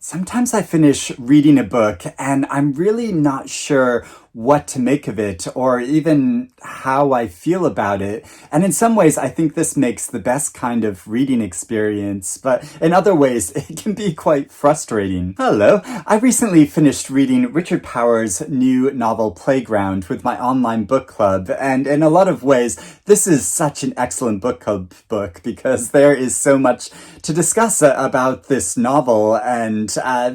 Sometimes I finish reading a book and I'm really not sure what to make of it or even how I feel about it. And in some ways, I think this makes the best kind of reading experience, but in other ways, it can be quite frustrating. Hello, I recently finished reading Richard Powers' new novel Playground with my online book club, and in a lot of ways, this is such an excellent book club book because there is so much to discuss about this novel, and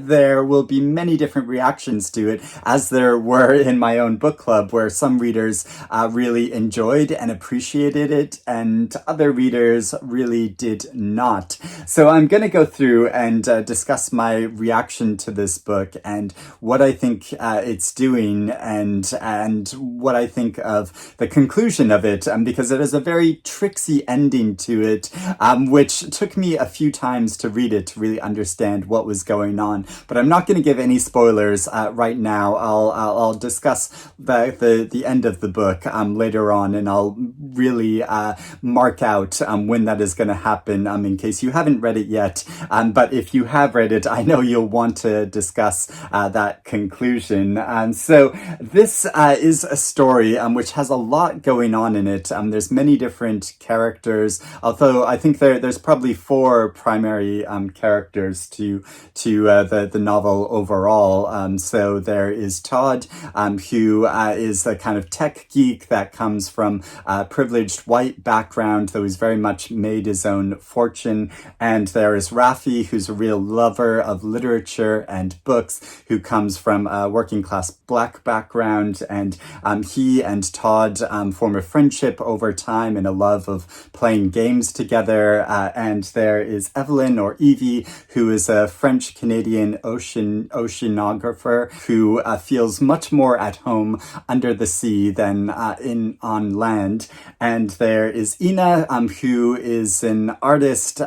there will be many different reactions to it, as there were in my own book club, where some readers really enjoyed and appreciated it, and other readers really did not. So I'm going to go through and discuss my reaction to this book and what I think it's doing, and what I think of the conclusion of it, because it has a very tricksy ending to it, which took me a few times to read it to really understand what was going on. But I'm not going to give any spoilers right now. I'll discuss the end of the book later on, and I'll really mark out when that is going to happen in case you haven't read it yet. But if you have read it, I know you'll want to discuss that conclusion. So this is a story which has a lot going on in it. There's many different characters, although I think there's probably four primary characters to the novel overall. So there is Todd, who is a kind of tech geek that comes from a privileged white background, though he's very much made his own fortune. And there is Rafi, who's a real lover of literature and books, who comes from a working class black background. And he and Todd form a friendship over time and a love of playing games together. And there is Evelyn, or Evie, who is a French-Canadian oceanographer who feels much more at home under the sea than on land. And there is Ina, who is an artist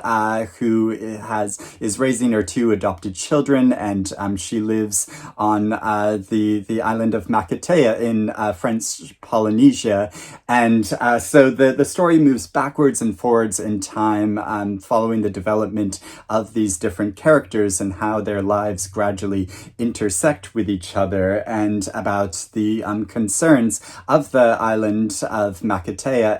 who is raising her two adopted children, and she lives on the island of Makatea in French Polynesia. And so the story moves backwards and forwards in time, following the development of these different characters and how their lives gradually intersect with each other, and about the concerns of the island of Makatea,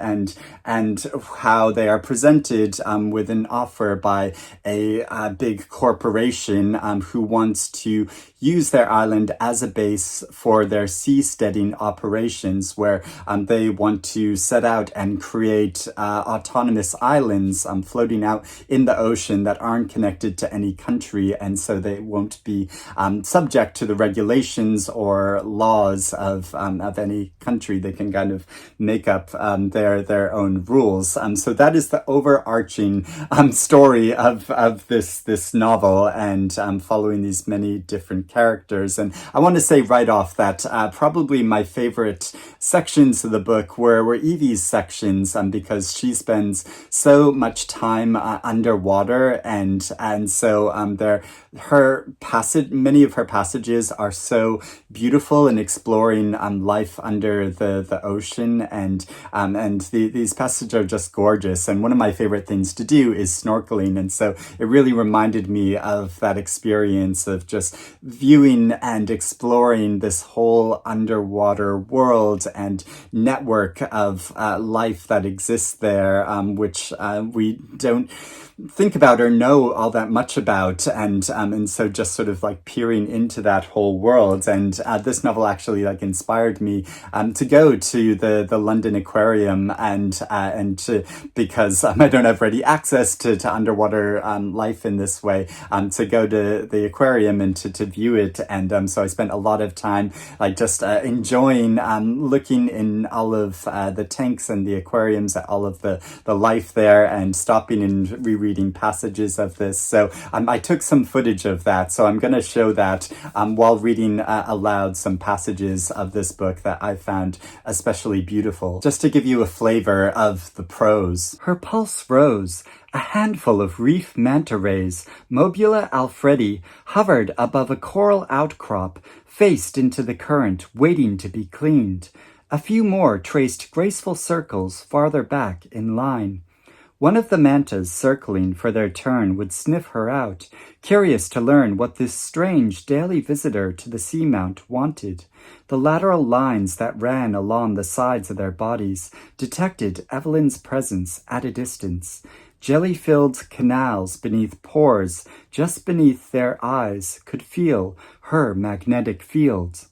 and how they are presented with an offer by a big corporation who wants to use their island as a base for their seasteading operations, where they want to set out and create autonomous islands floating out in the ocean that aren't connected to any country, and so they won't be subject to the regulations or laws of any country. They can kind of make up their own rules. So that is the overarching story of this novel, and following these many different characters. And I want to say right off that probably my favorite sections of the book were Evie's sections, because she spends so much time underwater, and so many of her passages are so beautiful in exploring life under the ocean, and these passages are just gorgeous. And one of my favorite things to do is snorkeling, and so it really reminded me of that experience of just viewing and exploring this whole underwater world and network of life that exists there, which we don't think about or know all that much about, and so just sort of like peering into that whole world. And this novel actually inspired me to go to the London Aquarium, and because I don't have ready access to underwater life in this way, to go to the aquarium and to view it. And so I spent a lot of time just enjoying looking in all of the tanks and the aquariums at all of the life there, and stopping and rereading passages of this. So I took some footage of that, so I'm going to show that while reading aloud some passages of this book that I found especially beautiful. Just to give you a flavor of the prose. Her pulse rose. A handful of reef manta rays, Mobula alfredi, hovered above a coral outcrop, faced into the current, waiting to be cleaned. A few more traced graceful circles farther back in line. One of the mantas circling for their turn would sniff her out, curious to learn what this strange daily visitor to the seamount wanted. The lateral lines that ran along the sides of their bodies detected Evelyn's presence at a distance. Jelly-filled canals beneath pores just beneath their eyes could feel her magnetic fields.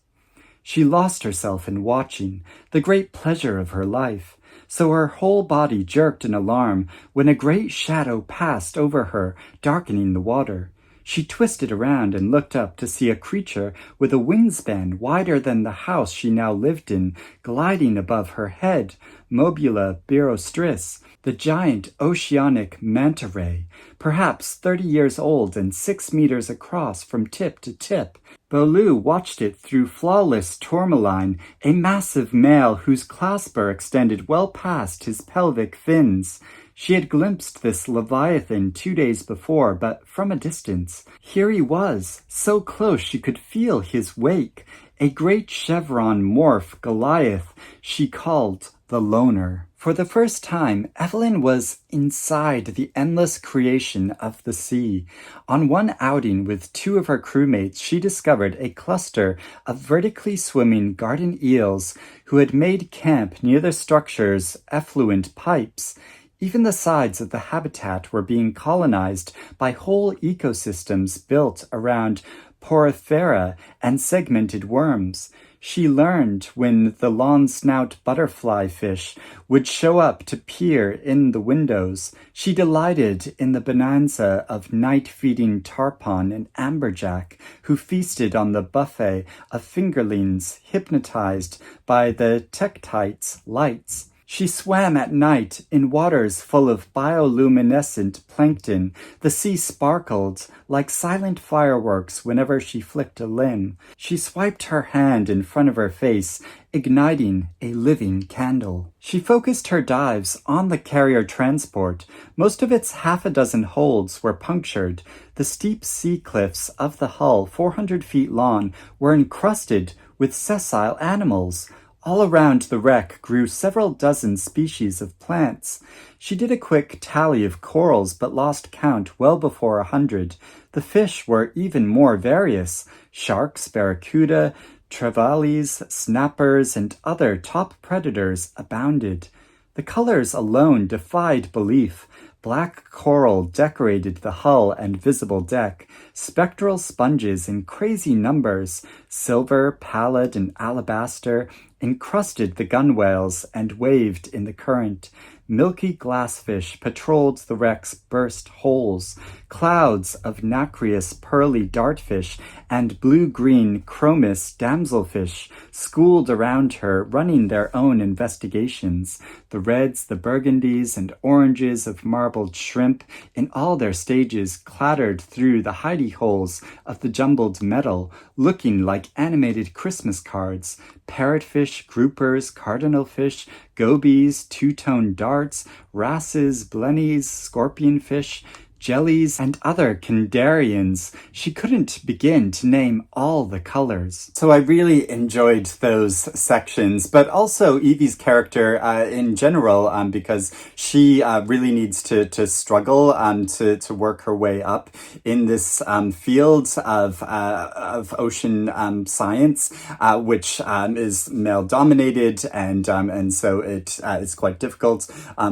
She lost herself in watching, the great pleasure of her life. So her whole body jerked in alarm when a great shadow passed over her, darkening the water. She twisted around and looked up to see a creature with a wingspan wider than the house she now lived in, gliding above her head, Mobula birostris, the giant oceanic manta ray, perhaps 30 years old and 6 meters across from tip to tip. Bolu watched it through flawless tourmaline, a massive male whose clasper extended well past his pelvic fins. She had glimpsed this leviathan 2 days before, but from a distance. Here he was, so close she could feel his wake, a great chevron morph Goliath she called the Loner. For the first time, Evelyn was inside the endless creation of the sea. On one outing with 2 of her crewmates, she discovered a cluster of vertically swimming garden eels who had made camp near the structure's effluent pipes. Even the sides of the habitat were being colonized by whole ecosystems built around Porifera and segmented worms. She learned when the long-snout butterfly fish would show up to peer in the windows. She delighted in the bonanza of night-feeding tarpon and amberjack who feasted on the buffet of fingerlings hypnotized by the tektite's lights. She swam at night in waters full of bioluminescent plankton. The sea sparkled like silent fireworks whenever she flicked a limb. She swiped her hand in front of her face, igniting a living candle. She focused her dives on the carrier transport. Most of its half a dozen holds were punctured. The steep sea cliffs of the hull, 400 feet long, were encrusted with sessile animals. All around the wreck grew several dozen species of plants. She did a quick tally of corals but lost count well before 100. The fish were even more various. Sharks, barracuda, trevallies, snappers, and other top predators abounded. The colors alone defied belief. Black coral decorated the hull and visible deck, spectral sponges in crazy numbers, silver, pallid, and alabaster, encrusted the gunwales and waved in the current. Milky glassfish patrolled the wreck's burst holes. Clouds of nacreous pearly dartfish and blue-green chromis damselfish schooled around her, running their own investigations. The reds, the burgundies, and oranges of marbled shrimp in all their stages clattered through the hidey holes of the jumbled metal, looking like animated Christmas cards. Parrotfish, groupers, cardinalfish, gobies, two-tone darts, wrasses, blennies, scorpionfish, jellies, and other Kandarians. She couldn't begin to name all the colors. So I really enjoyed those sections, but also Evie's character in general, because she really needs to struggle to work her way up in this field of ocean science, which is male-dominated, and so it's quite difficult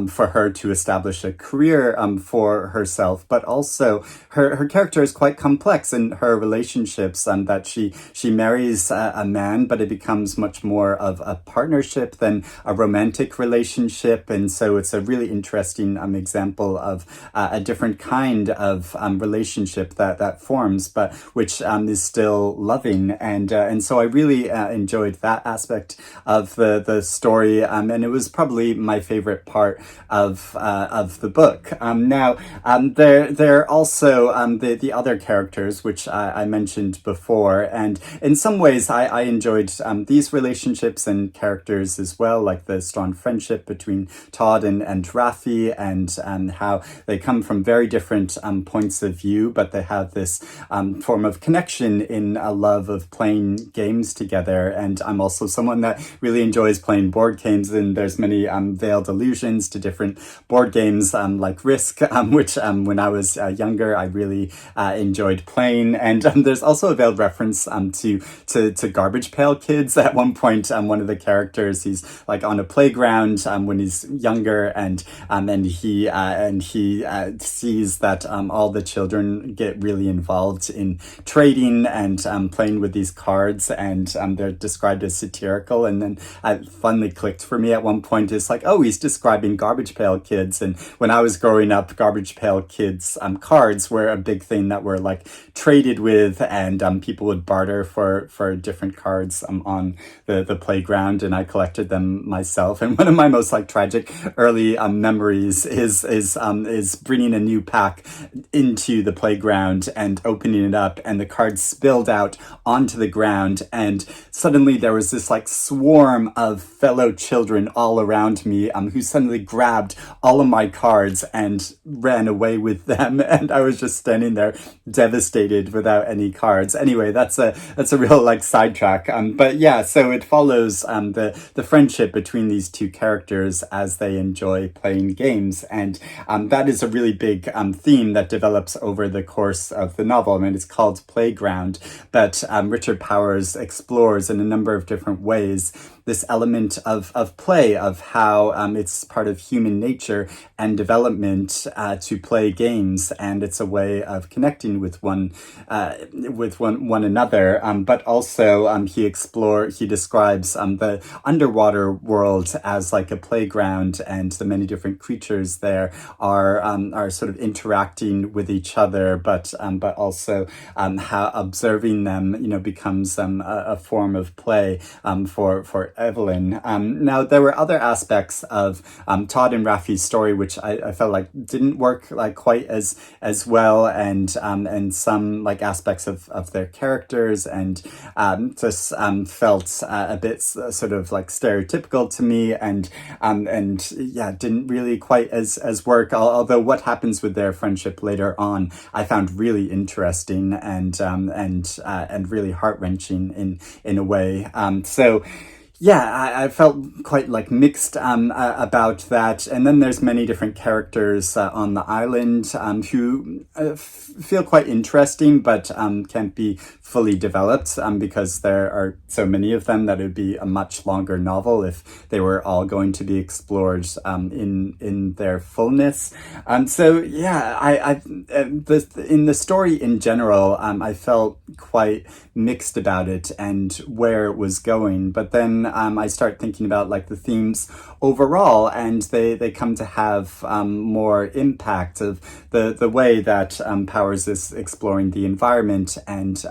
for her to establish a career for herself. But also her character is quite complex in her relationships, that she marries a man, but it becomes much more of a partnership than a romantic relationship. And so it's a really interesting example of a different kind of relationship that forms, but which is still loving. And so I really enjoyed that aspect of the story, and it was probably my favorite part of the book. Now, there are also the other characters which I mentioned before, and in some ways I enjoyed these relationships and characters as well, like the strong friendship between Todd and Raffi, and how they come from very different points of view, but they have this form of connection in a love of playing games together. And I'm also someone that really enjoys playing board games, and there's many veiled allusions to different board games like Risk, which when I was younger I really enjoyed playing. And there's also a veiled reference to Garbage Pail Kids. At one point, one of the characters, he's like on a playground when he's younger, and he sees that all the children get really involved in trading and playing with these cards, and they're described as satirical. And then it finally clicked for me at one point. It's like, oh, he's describing Garbage Pail Kids. And when I was growing up, Garbage Pail Kids cards were a big thing that were like traded with, and people would barter for different cards on the playground, and I collected them myself. And one of my most like tragic early memories is bringing a new pack into the playground and opening it up, and the cards spilled out onto the ground, and suddenly there was this like swarm of fellow children all around me who suddenly grabbed all of my cards and ran away with them, and I was just standing there devastated without any cards. Anyway, that's a real like sidetrack, but yeah, so it follows the friendship between these two characters as they enjoy playing games, and that is a really big theme that develops over the course of the novel. I mean, it's called Playground, but Richard Powers explores in a number of different ways this element of play, of how it's part of human nature and development to play games, and it's a way of connecting with one another. But also he describes the underwater world as like a playground, and the many different creatures there are sort of interacting with each other, but also how observing them becomes a form of play for Evelyn. Now, there were other aspects of Todd and Raffi's story which I felt like didn't work like quite as well, and some like aspects of their characters and just felt a bit sort of like stereotypical to me, and yeah, didn't really quite as work. Although what happens with their friendship later on, I found really interesting and really heart-wrenching in a way. So yeah, I felt quite like mixed about that. And then there's many different characters on the island who feel quite interesting, but can't be fully developed because there are so many of them that it would be a much longer novel if they were all going to be explored in their fullness. So yeah, in the story in general, I felt quite mixed about it and where it was going. But then I start thinking about like the themes overall, and they come to have more impact of the way that Powers is exploring the environment and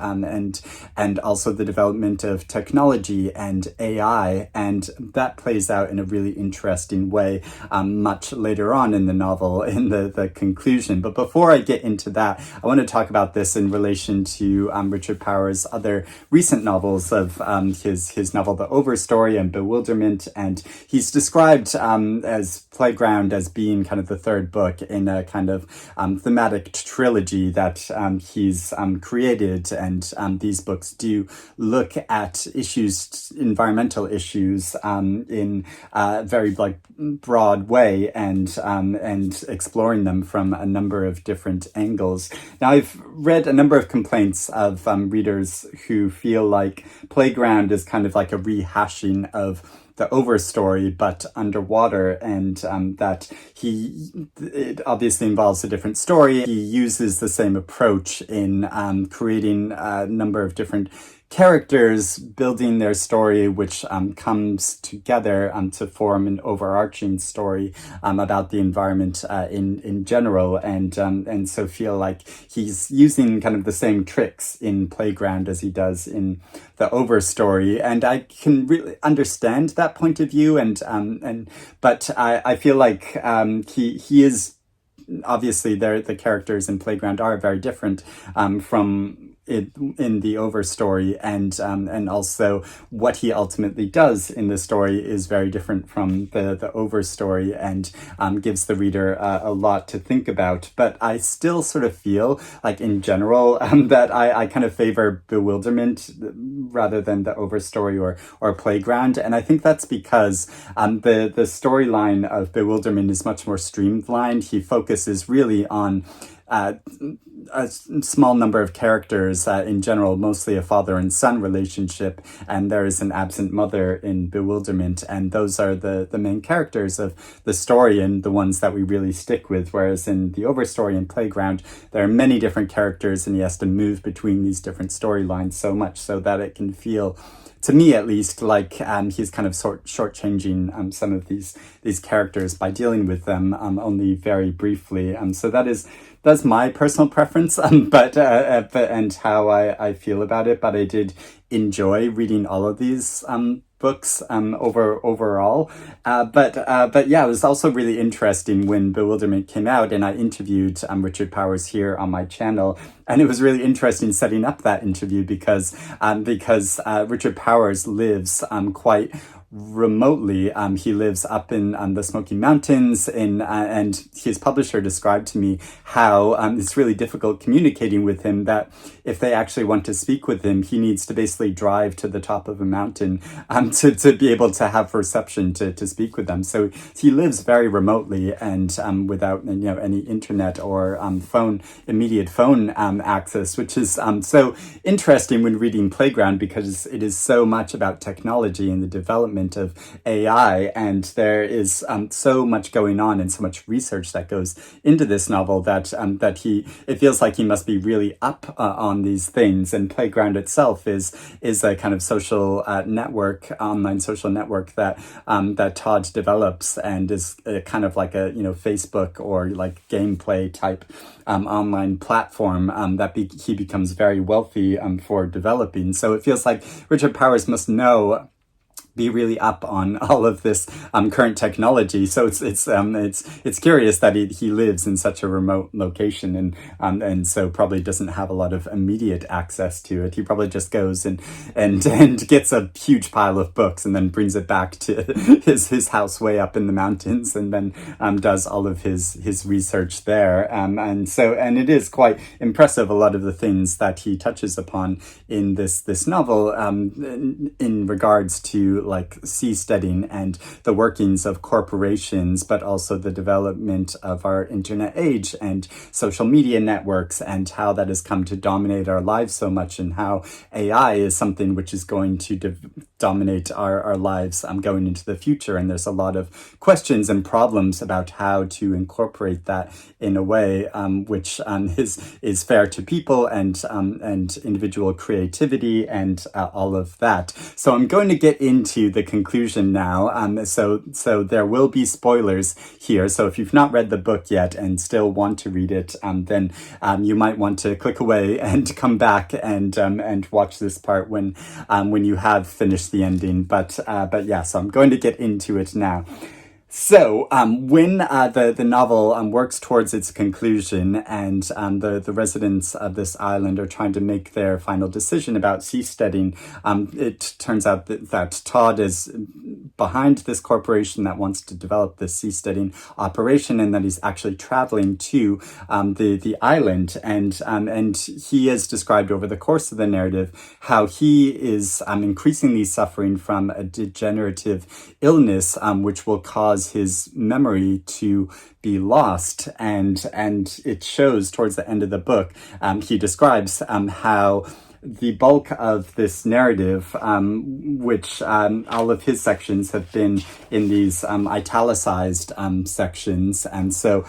also the development of technology and AI, and that plays out in a really interesting way much later on in the novel, in the conclusion. But before I get into that, I want to talk about this in relation to Richard Powers' other recent novels of his novel The Overstory and Bewilderment, and he's described as Playground as being kind of the third book in a kind of thematic trilogy that he's created, and these books do look at environmental issues in a very like broad way, and exploring them from a number of different angles. Now, I've read a number of complaints of readers who feel like Playground is kind of like a rehashing of The Overstory, but underwater, and that it obviously involves a different story. He uses the same approach in creating a number of different characters, building their story, which comes together to form an overarching story about the environment in general, and so feel like he's using kind of the same tricks in Playground as he does in The Overstory, and I can really understand that point of view, but I feel like he is obviously the characters in Playground are very different from it in the Over story, and also what he ultimately does in the story is very different from the Over story, and gives the reader a lot to think about. But I still sort of feel like in general that I kind of favor Bewilderment rather than the Over story or Playground, and I think that's because the storyline of Bewilderment is much more streamlined. He focuses really on a small number of characters in general, mostly a father and son relationship, and there is an absent mother in Bewilderment, and those are the main characters of the story and the ones that we really stick with, whereas in the Overstory and Playground, there are many different characters and he has to move between these different storylines so much so that it can feel, to me at least, like he's kind of shortchanging some of these characters by dealing with them only very briefly. So that's my personal preference, but and how I feel about it. But I did enjoy reading all of these books overall. But yeah, it was also really interesting when Bewilderment came out, and I interviewed Richard Powers here on my channel, and it was really interesting setting up that interview because Richard Powers lives quite remotely. He lives up in the Smoky Mountains, and his publisher described to me how it's really difficult communicating with him, that if they actually want to speak with him, he needs to basically drive to the top of a mountain to be able to have reception to speak with them. So he lives very remotely and without any internet or immediate phone access, which is so interesting when reading Playground, because it is so much about technology and the development of AI, and there is so much going on and so much research that goes into this novel that it feels like he must be really up on these things. And Playground itself is a kind of social network, online social network that Todd develops, and is kind of like a Facebook or like gameplay type online platform that he becomes very wealthy for developing. So it feels like Richard Powers must be really up on all of this current technology. So it's curious that he lives in such a remote location, and so probably doesn't have a lot of immediate access to it. He probably just goes and gets a huge pile of books and then brings it back to his house way up in the mountains, and then does all of his research there. And it is quite impressive, a lot of the things that he touches upon in this novel in regards to like seasteading and the workings of corporations, but also the development of our internet age and social media networks, and how that has come to dominate our lives so much, and how AI is something which is going to dominate our lives going into the future. And there's a lot of questions and problems about how to incorporate that in a way which is fair to people and individual creativity and all of that. So I'm going to get into the conclusion now. So there will be spoilers here. So if you've not read the book yet and still want to read it, then you might want to click away and come back and watch this part when you have finished the ending. But yeah, so I'm going to get into it now. So when the novel works towards its conclusion, and the residents of this island are trying to make their final decision about seasteading, it turns out that Todd is behind this corporation that wants to develop this seasteading operation, and that he's actually traveling to the island, and he has described over the course of the narrative how he is increasingly suffering from a degenerative illness which will cause his memory to be lost, and it shows towards the end of the book. He describes how the bulk of this narrative, which all of his sections have been in these italicized sections, and so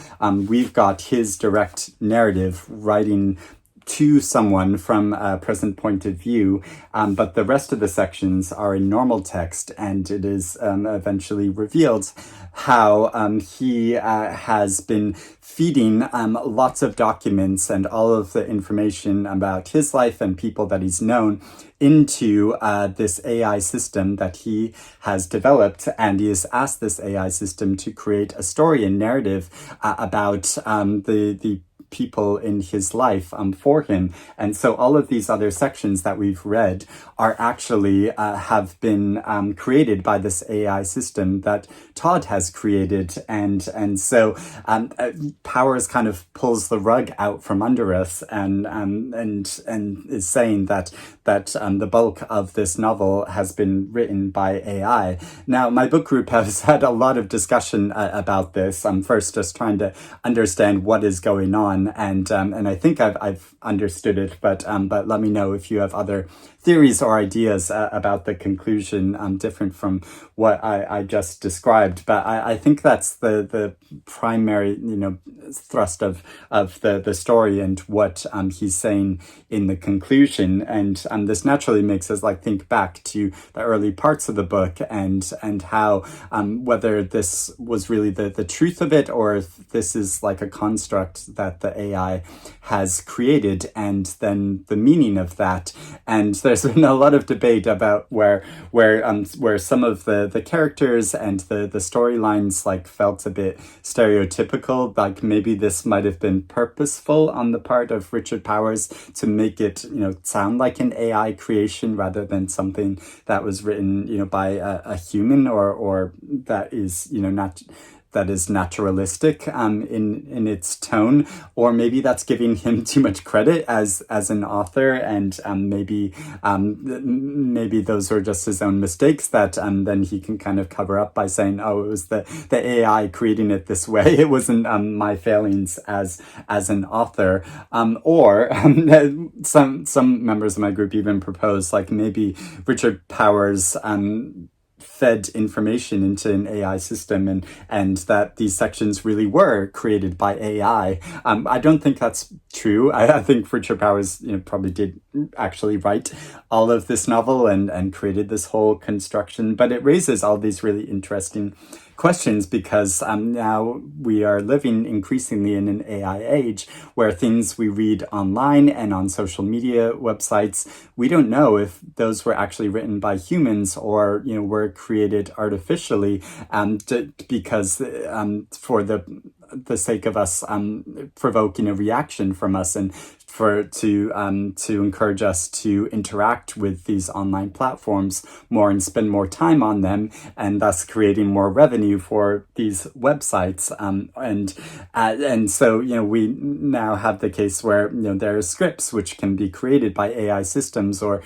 we've got his direct narrative writing to someone from a present point of view, but the rest of the sections are in normal text, and it is eventually revealed how he has been feeding lots of documents and all of the information about his life and people that he's known into this AI system that he has developed, and he has asked this AI system to create a story and narrative about the people in his life for him. And so all of these other sections that we've read are actually have been created by this AI system that Todd has created. And so Powers kind of pulls the rug out from under us and is saying that the bulk of this novel has been written by AI. Now, my book group has had a lot of discussion about this. I'm first just trying to understand what is going on, and I think I've understood it, but let me know if you have other theories or ideas about the conclusion different from what I just described. But I think that's the primary thrust of the story and what he's saying in the conclusion. And this naturally makes us think back to the early parts of the book and how whether this was really the truth of it, or if this is like a construct that the AI has created, and then the meaning of that. And there's been a lot of debate about where some of the characters and the storylines felt a bit stereotypical. Like maybe this might have been purposeful on the part of Richard Powers to make it sound like an AI creation rather than something that was written by a human, or that is not that is naturalistic in its tone, or maybe that's giving him too much credit as an author, and maybe those were just his own mistakes that then he can kind of cover up by saying, oh, it was the AI creating it this way. It wasn't my failings as an author. Or some members of my group even proposed maybe Richard Powers fed information into an AI system, and that these sections really were created by AI. I don't think that's true. I think Richard Powers probably did actually write all of this novel and created this whole construction, but it raises all these really interesting questions, because now we are living increasingly in an AI age where things we read online and on social media websites, we don't know if those were actually written by humans or were created artificially, because for the sake of us provoking a reaction from us, and to encourage us to interact with these online platforms more and spend more time on them, and thus creating more revenue for these websites. And so we now have the case where there are scripts which can be created by AI systems, or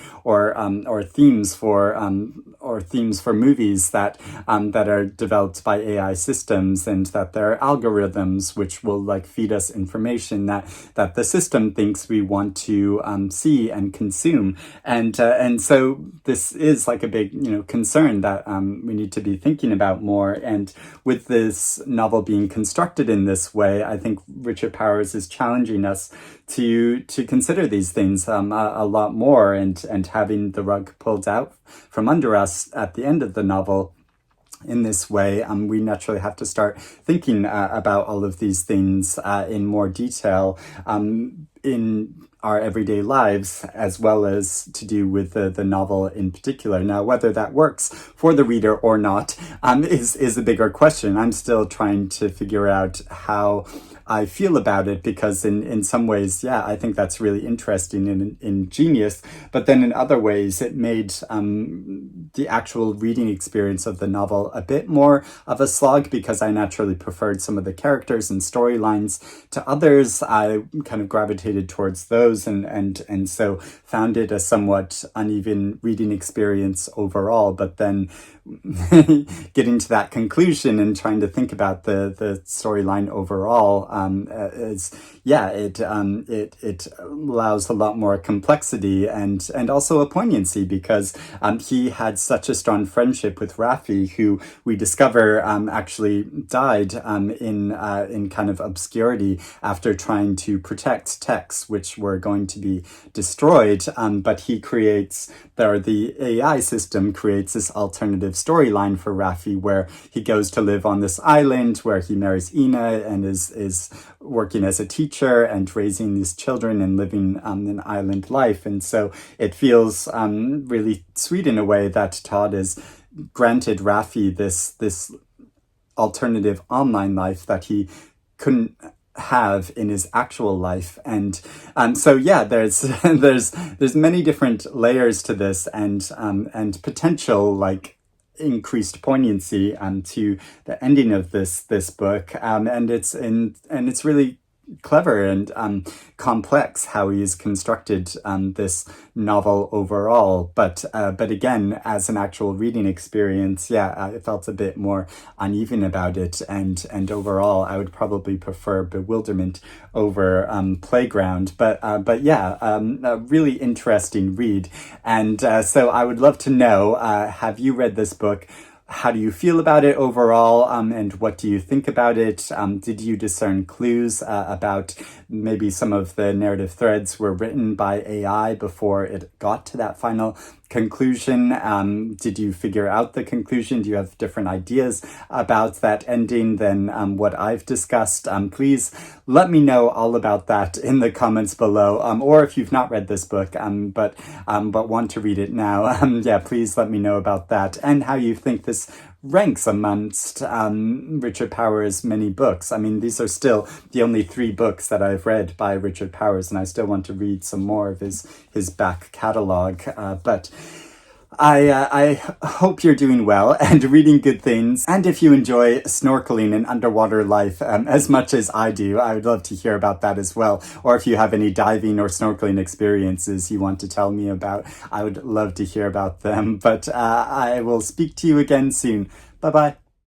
themes for movies that are developed by AI systems, and that there are algorithms which will feed us information that the system thinks we want to see and consume, and so this is a big concern that we need to be thinking about more. And with this novel being constructed in this way, I think Richard Powers is challenging us to consider these things a lot more, and having the rug pulled out from under us at the end of the novel. In this way, we naturally have to start thinking about all of these things in more detail in our everyday lives, as well as to do with the novel in particular. Now, whether that works for the reader or not is a bigger question. I'm still trying to figure out how I feel about it, because in some ways, yeah, I think that's really interesting and ingenious, but then in other ways it made the actual reading experience of the novel a bit more of a slog, because I naturally preferred some of the characters and storylines to others. I kind of gravitated towards those, and so found it a somewhat uneven reading experience overall. But then getting to that conclusion and trying to think about the storyline overall is yeah, it allows a lot more complexity and also a poignancy because he had such a strong friendship with Raffi, who we discover actually died in kind of obscurity after trying to protect texts which were going to be destroyed. But he creates, or the AI system creates this alternative storyline for Raffi where he goes to live on this island where he marries Ina and is working as a teacher and raising these children and living an island life. And so it feels really sweet in a way that Todd has granted Raffi this alternative online life that he couldn't have in his actual life. And so yeah, there's there's many different layers to this and potential like increased poignancy to the ending of this book. And it's really clever and complex how he's constructed this novel overall. But again, as an actual reading experience, yeah, I felt a bit more uneven about it. And overall, I would probably prefer Bewilderment over Playground. But yeah, a really interesting read. And so I would love to know, have you read this book? How do you feel about it overall, and what do you think about it? Did you discern clues about maybe some of the narrative threads were written by AI before it got to that final conclusion? Did you figure out the conclusion? Do you have different ideas about that ending than what I've discussed? Please let me know all about that in the comments below. Or if you've not read this book, but want to read it now, yeah, please let me know about that and how you think this ranks amongst Richard Powers' many books. I mean, these are still the only 3 books that I've read by Richard Powers, and I still want to read some more of his back catalog. But I hope you're doing well and reading good things. And if you enjoy snorkeling and underwater life as much as I do, I would love to hear about that as well. Or if you have any diving or snorkeling experiences you want to tell me about, I would love to hear about them. But I will speak to you again soon. Bye-bye.